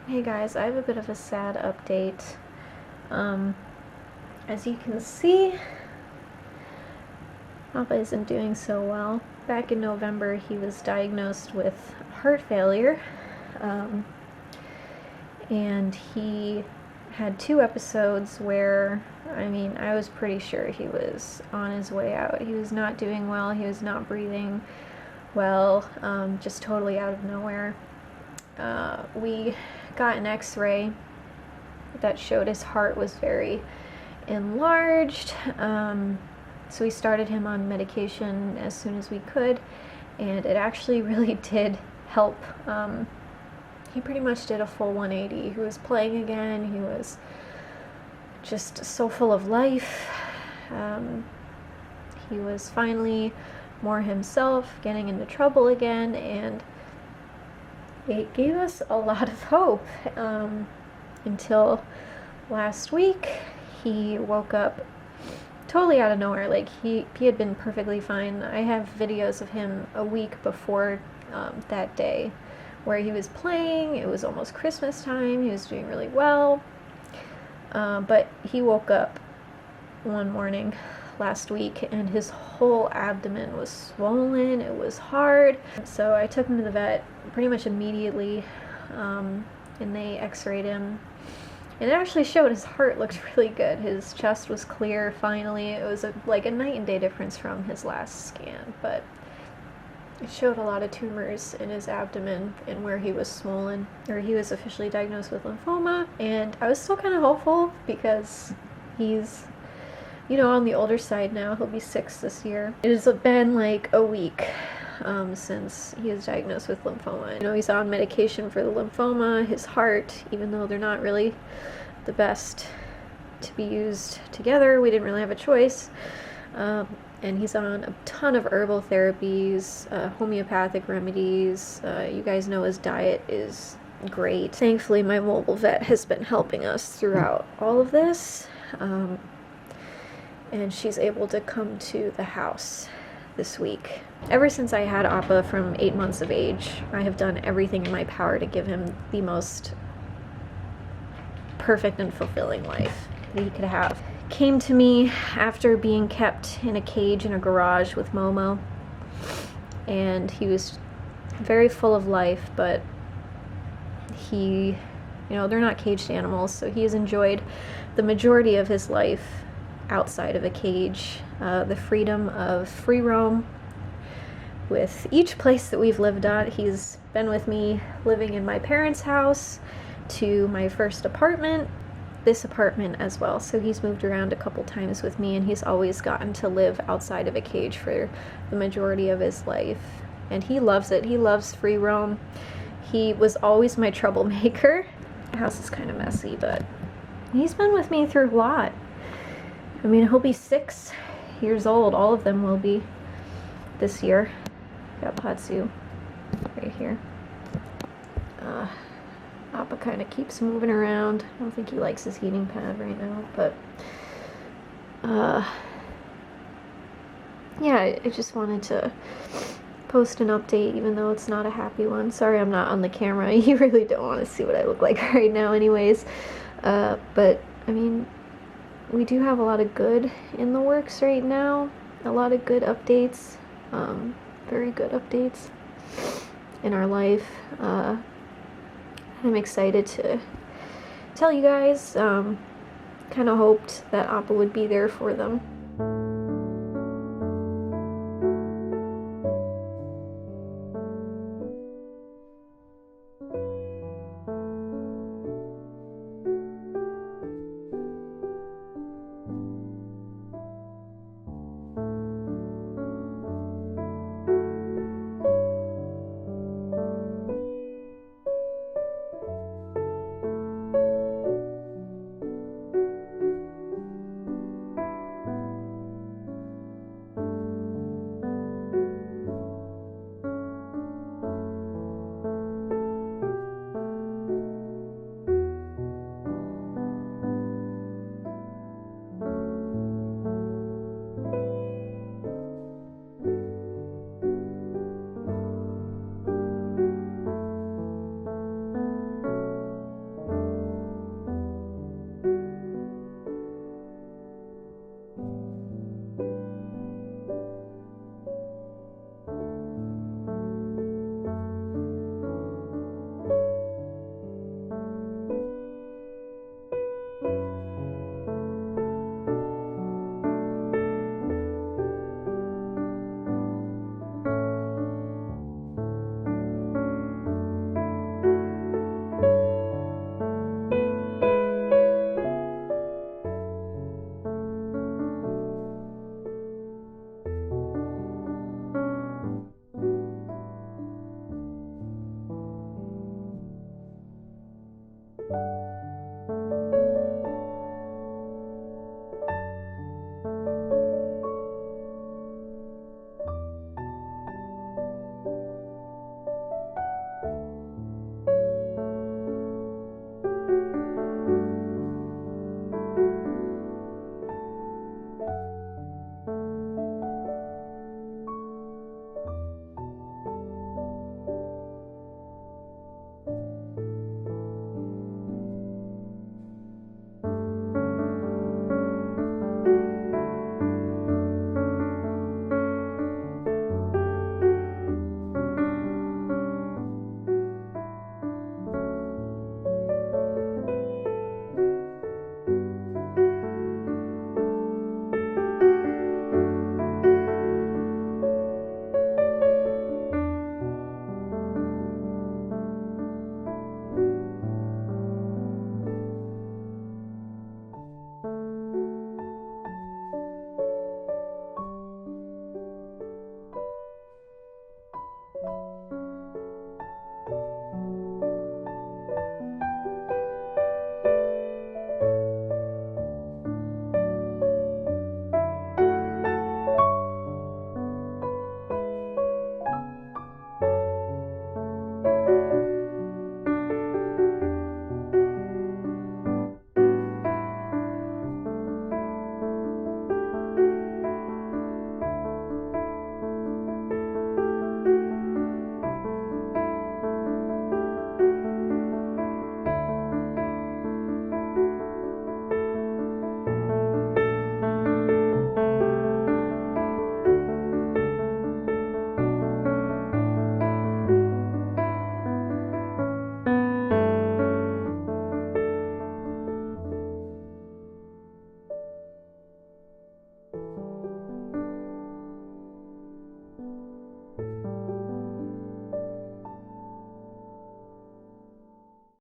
Hey guys, I have a bit of a sad update. As you can see, Appa isn't doing so well. Back in November, he was diagnosed with heart failure, and he had 2 episodes where, I was pretty sure he was on his way out. He was not doing well, he was not breathing well, just totally out of nowhere. We got an x-ray that showed his heart was very enlarged, so we started him on medication as soon as we could, and it actually really did help. He pretty much did a full 180. He was playing again, he was just so full of life. He was finally more himself, getting into trouble again, and it gave us a lot of hope, until last week. He woke up totally out of nowhere. Like, he had been perfectly fine. I have videos of him a week before that day where he was playing. It was almost Christmas time. He was doing really well, but he woke up one morning last week and his whole abdomen was swollen. It was hard. So I took him to the vet pretty much immediately, and they x-rayed him, and it actually showed his heart looked really good. His chest was clear finally. It was like a night and day difference from his last scan, but it showed a lot of tumors in his abdomen and where he was swollen, or he was officially diagnosed with lymphoma. And I was still kind of hopeful because he's, on the older side now. He'll be 6 this year. It has been like a week since he was diagnosed with lymphoma. He's on medication for the lymphoma. His heart, even though they're not really the best to be used together, we didn't really have a choice. And he's on a ton of herbal therapies, homeopathic remedies. You guys know his diet is great. Thankfully, my mobile vet has been helping us throughout all of this. And she's able to come to the house this week. Ever since I had Appa from 8 months of age, I have done everything in my power to give him the most perfect and fulfilling life that he could have. Came to me after being kept in a cage in a garage with Momo, and he was very full of life, but they're not caged animals, so he has enjoyed the majority of his life outside of a cage, the freedom of free roam. With each place that we've lived at, he's been with me, living in my parents' house to my first apartment, this apartment as well. So he's moved around a couple times with me, and he's always gotten to live outside of a cage for the majority of his life. And he loves it. He loves free roam. He was always my troublemaker. The house is kind of messy, but he's been with me through a lot. He'll be 6 years old. All of them will be this year. Got Patsu right here. Appa kind of keeps moving around. I don't think he likes his heating pad right now, but yeah, I just wanted to post an update, even though it's not a happy one. Sorry I'm not on the camera. You really don't want to see what I look like right now anyways. But we do have a lot of good in the works right now. A lot of good updates. Very good updates in our life. I'm excited to tell you guys. Kind of hoped that Appa would be there for them.